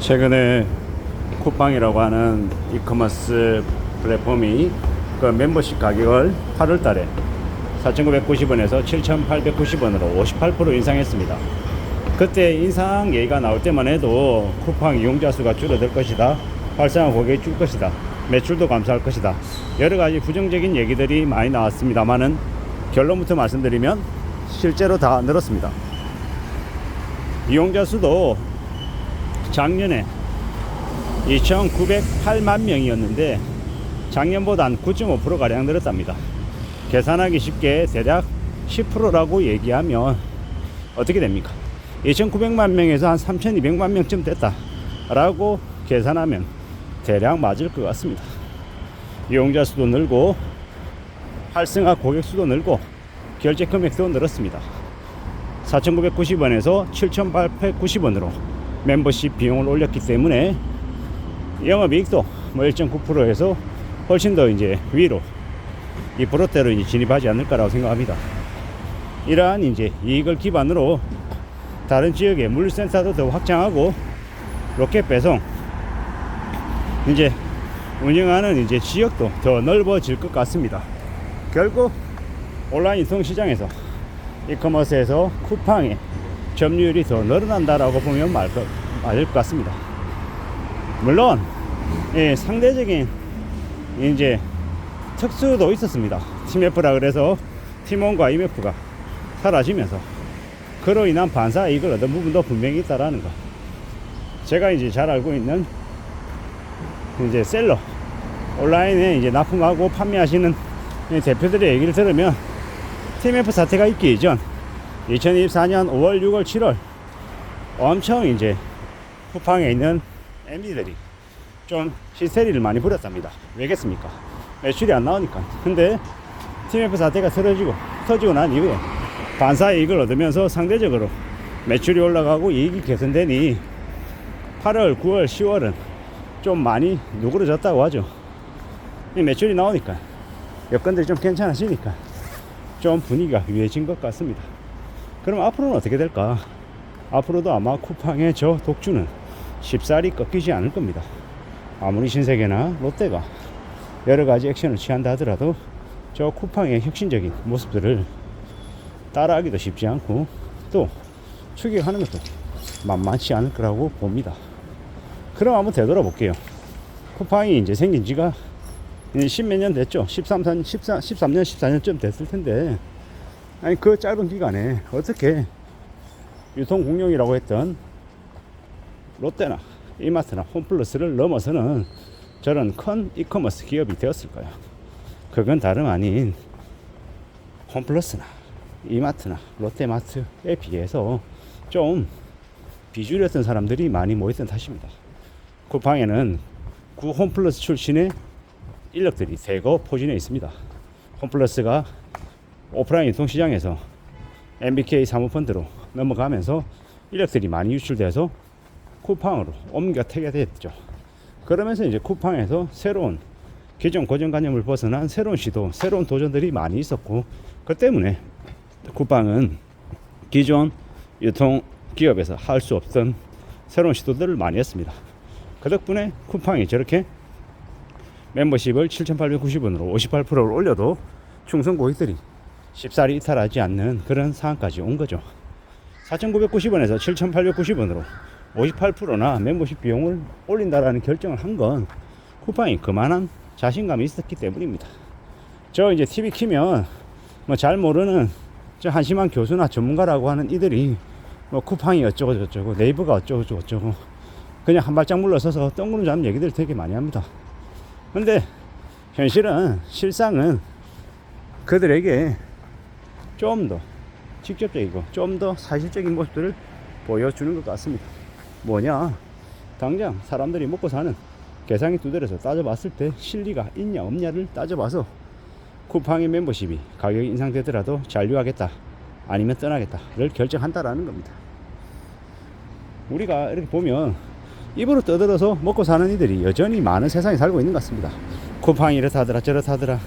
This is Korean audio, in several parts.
최근에 쿠팡이라고 하는 이커머스 플랫폼이 그 멤버십 가격을 8월 달에 4,990원에서 7,890원으로 58% 인상했습니다. 그때 인상 얘기가 나올 때만 해도 쿠팡 이용자 수가 줄어들 것이다, 활성화 고객이 줄 것이다, 매출도 감소할 것이다, 여러가지 부정적인 얘기들이 많이 나왔습니다만은 결론부터 말씀드리면 실제로 다 늘었습니다. 이용자 수도 작년에 2,908만 명이었는데 작년보다 한 9.5%가량 늘었답니다. 계산하기 쉽게 대략 10%라고 얘기하면 어떻게 됩니까? 2,900만 명에서 한 3,200만 명쯤 됐다 라고 계산하면 대략 맞을 것 같습니다. 이용자 수도 늘고 활성화 고객 수도 늘고 결제 금액도 늘었습니다. 4,990원에서 7,890원으로 멤버십 비용을 올렸기 때문에 영업이익도 1.9%에서 훨씬 더 이제 위로 2%대로 이제 진입하지 않을까라고 생각합니다. 이러한 이제 이익을 기반으로 다른 지역의 물류센터도 더 확장하고 로켓 배송 이제 운영하는 이제 지역도 더 넓어질 것 같습니다. 결국 온라인 유통시장에서 이커머스에서 쿠팡의 점유율이 더 늘어난다라고 보면 맞을 것 같습니다. 물론 상대적인 이제 특수도 있었습니다. 팀F라 그래서 팀원과 IMF가 사라지면서 그로 인한 반사 이익을 얻은 부분도 분명히 있다라는 거. 제가 이제 잘 알고 있는 이제 셀러 온라인에 이제 납품하고 판매하시는 대표들의 얘기를 들으면 TMF 사태가 있기 이전 2024년 5월, 6월, 7월 엄청 이제 쿠팡에 있는 MD들이 좀 히스테리를 많이 부렸답니다. 왜겠습니까? 매출이 안 나오니까. 근데 TMF 사태가 터지고 난 이후에 반사 이익을 얻으면서 상대적으로 매출이 올라가고 이익이 개선되니 8월, 9월, 10월은 좀 많이 누그러졌다고 하죠. 매출이 나오니까 여건들이 좀 괜찮아지니까 좀 분위기가 유해진 것 같습니다. 그럼 앞으로는 어떻게 될까? 앞으로도 아마 쿠팡의 저 독주는 쉽사리 꺾이지 않을 겁니다. 아무리 신세계나 롯데가 여러가지 액션을 취한다 하더라도 저 쿠팡의 혁신적인 모습들을 따라하기도 쉽지 않고 또 추격하는 것도 만만치 않을 거라고 봅니다. 그럼 한번 되돌아볼게요. 쿠팡이 이제 생긴 지가 10몇 년 됐죠. 13년, 14년쯤 됐을 텐데, 아니, 그 짧은 기간에 어떻게 유통공룡이라고 했던 롯데나 이마트나 홈플러스를 넘어서는 저런 큰 이커머스 기업이 되었을까요? 그건 다름 아닌 홈플러스나 이마트나 롯데마트에 비해서 좀 비주류였던 사람들이 많이 모였던 탓입니다. 쿠팡에는 구 홈플러스 출신의 인력들이 대거 포진해 있습니다. 홈플러스가 오프라인 유통시장에서 MBK 사모펀드로 넘어가면서 인력들이 많이 유출돼서 쿠팡으로 옮겨 태게됐죠. 그러면서 이제 쿠팡에서 새로운 기존 고정관념을 벗어난 새로운 시도, 새로운 도전들이 많이 있었고, 그 때문에 쿠팡은 기존 유통기업에서 할 수 없던 새로운 시도들을 많이 했습니다. 그 덕분에 쿠팡이 저렇게 멤버십을 7,890원으로 58%를 올려도 충성 고객들이 쉽사리 이탈하지 않는 그런 상황까지 온 거죠. 4,990원에서 7,890원으로 58%나 멤버십 비용을 올린다라는 결정을 한 건 쿠팡이 그만한 자신감이 있었기 때문입니다. 저 이제 TV 키면 뭐 잘 모르는 저 한심한 교수나 전문가라고 하는 이들이 뭐 쿠팡이 어쩌고 저쩌고 네이버가 어쩌고 저쩌고 그냥 한 발짝 물러서서 뜬구름 잡는 얘기들 되게 많이 합니다. 근데 실상은 그들에게 좀 더 직접적이고 좀 더 사실적인 모습들을 보여주는 것 같습니다. 뭐냐, 당장 사람들이 먹고 사는 계상의 두들에서 따져봤을 때 실리가 있냐 없냐를 따져봐서 쿠팡의 멤버십이 가격이 인상되더라도 잔류하겠다 아니면 떠나겠다를 결정한다라는 겁니다. 우리가 이렇게 보면 입으로 떠들어서 먹고 사는 이들이 여전히 많은 세상에 살고 있는 것 같습니다. 쿠팡이 이렇다더라 저렇다더라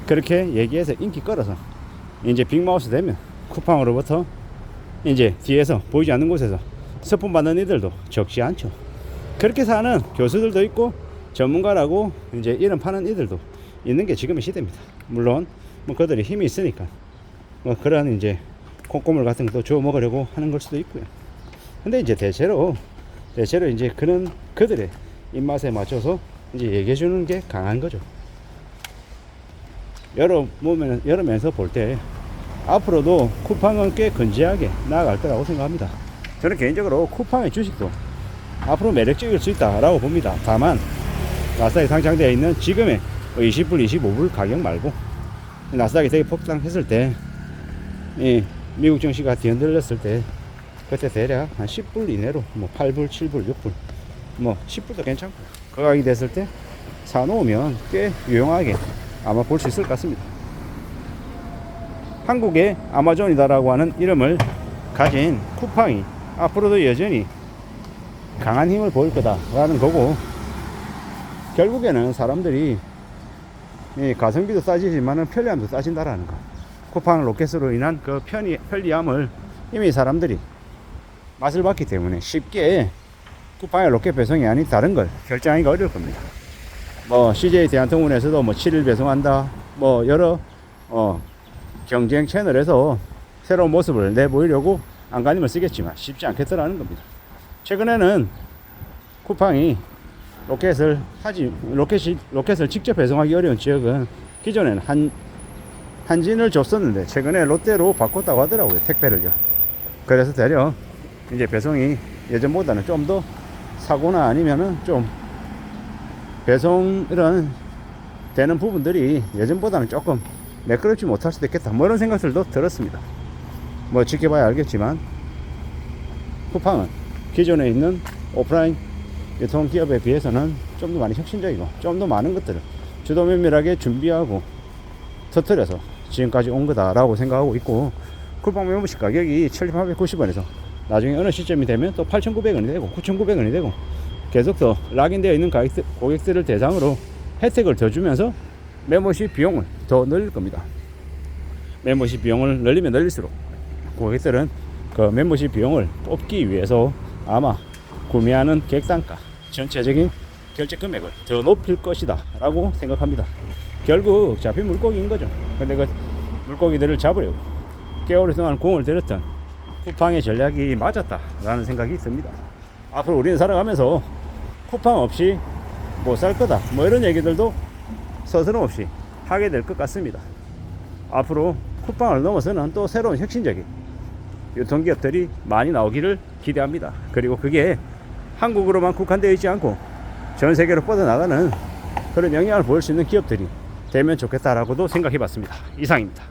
그렇게 얘기해서 인기 끌어서 이제 빅마우스 되면 쿠팡으로부터 이제 뒤에서 보이지 않는 곳에서 스폰 받는 이들도 적지 않죠. 그렇게 사는 교수들도 있고 전문가라고 이제 이름 파는 이들도 있는 게 지금의 시대입니다. 물론 뭐 그들이 힘이 있으니까 뭐 그런 이제 콩고물 같은 것도 주워 먹으려고 하는 걸 수도 있고요. 근데 이제 대체로 이제 그런 그들의 입맛에 맞춰서 이제 얘기해 주는 게 강한 거죠. 여러 면에서 볼 때 앞으로도 쿠팡은 꽤 건재하게 나아갈 거라고 생각합니다. 저는 개인적으로 쿠팡의 주식도 앞으로 매력적일 수 있다라고 봅니다. 다만 나스닥에 상장되어 있는 지금의 20불, 25불 가격 말고 나스닥이 되게 폭등했을 때 이 미국 증시가 뒤흔들렸을 때 그때 대략 한 10불 이내로 뭐 8불, 7불, 6불 뭐 10불도 괜찮고 그 가격이 됐을 때 사놓으면 꽤 유용하게 아마 볼 수 있을 것 같습니다. 한국의 아마존이다라고 하는 이름을 가진 쿠팡이 앞으로도 여전히 강한 힘을 보일 거다라는 거고, 결국에는 사람들이 이 가성비도 싸지지만은 편리함도 싸진다라는 거. 쿠팡 로켓으로 인한 그 편리함을 이미 사람들이 맛을 봤기 때문에 쉽게 쿠팡의 로켓 배송이 아닌 다른 걸 결정하기가 어려울 겁니다. 뭐 CJ 대한통운에서도 뭐 7일 배송한다, 뭐 여러 경쟁 채널에서 새로운 모습을 내보이려고 안간힘을 쓰겠지만 쉽지 않겠더라는 겁니다. 최근에는 쿠팡이 로켓을 직접 배송하기 어려운 지역은 기존에는 한진을 줬었는데 최근에 롯데로 바꿨다고 하더라고요, 택배를요. 그래서 대략 이제 배송이 예전보다는 좀 더 사고나 아니면은 좀 배송 이런 되는 부분들이 예전보다는 조금 매끄럽지 못할 수도 있겠다, 뭐 이런 생각들도 들었습니다. 뭐 지켜봐야 알겠지만 쿠팡은 기존에 있는 오프라인 유통기업에 비해서는 좀 더 많이 혁신적이고 좀 더 많은 것들을 주도 면밀하게 준비하고 터뜨려서 지금까지 온 거다라고 생각하고 있고, 쿠팡 멤버십 가격이 7,890원에서 나중에 어느 시점이 되면 또 8,900원이 되고 9,900원이 되고 계속 더 락인되어 있는 고객들을 대상으로 혜택을 더 주면서 멤버십 비용을 더 늘릴 겁니다. 멤버십 비용을 늘리면 늘릴수록 고객들은 그 멤버십 비용을 뽑기 위해서 아마 구매하는 객단가, 전체적인 결제 금액을 더 높일 것이다 라고 생각합니다. 결국 잡힌 물고기인 거죠. 근데 그 물고기들을 잡으려고 꽤 오랫동안 공을 들였던 쿠팡의 전략이 맞았다 라는 생각이 있습니다. 앞으로 우리는 살아가면서 쿠팡 없이 못 살 거다, 뭐 이런 얘기들도 서스럼없이 하게 될 것 같습니다. 앞으로 쿠팡을 넘어서는 또 새로운 혁신적인 유통기업들이 많이 나오기를 기대합니다. 그리고 그게 한국으로만 국한되어 있지 않고 전 세계로 뻗어나가는 그런 영향을 보일 수 있는 기업들이 되면 좋겠다라고도 생각해 봤습니다. 이상입니다.